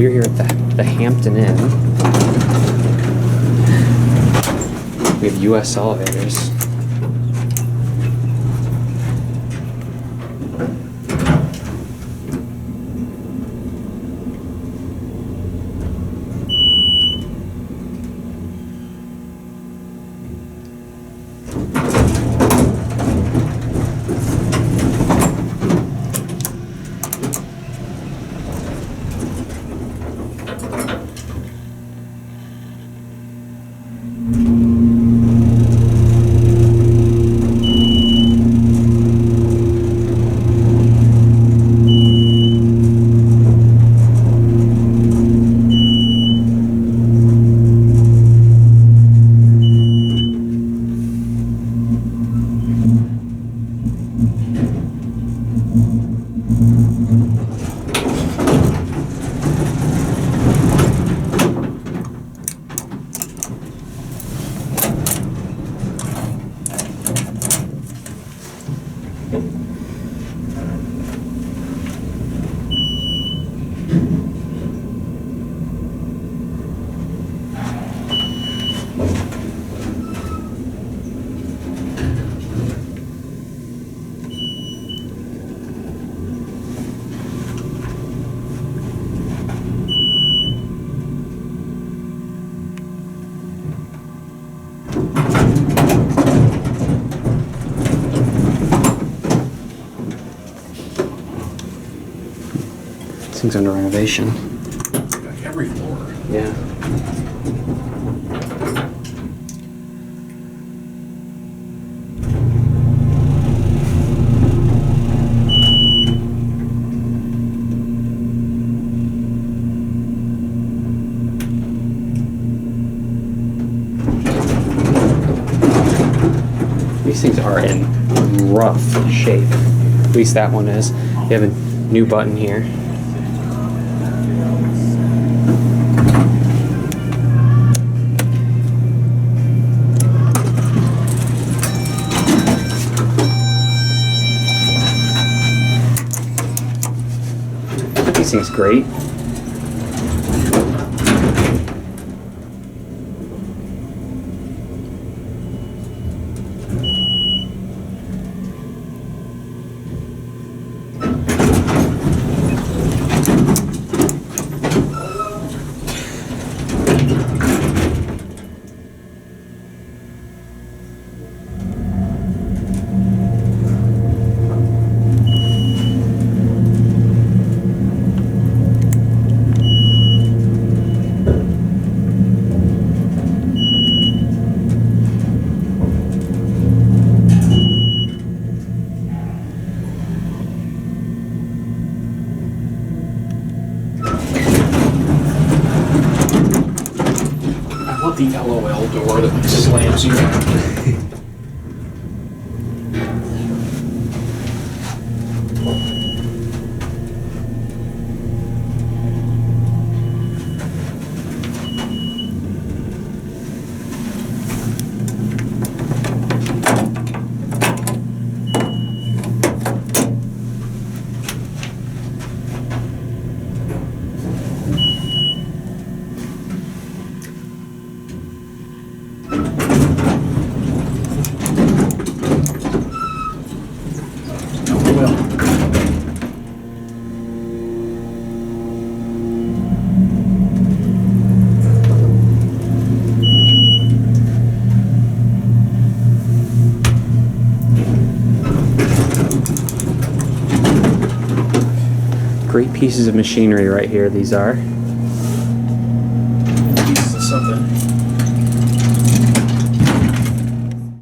we're here at the Hampton Inn. We have US elevators. This thing's under renovation. Like every floor. Yeah. These things are in rough shape. At least that one is. They have a new button here. This thing's great. The LOL door that slams you out. Great pieces of machinery right here, these are. Pieces of something.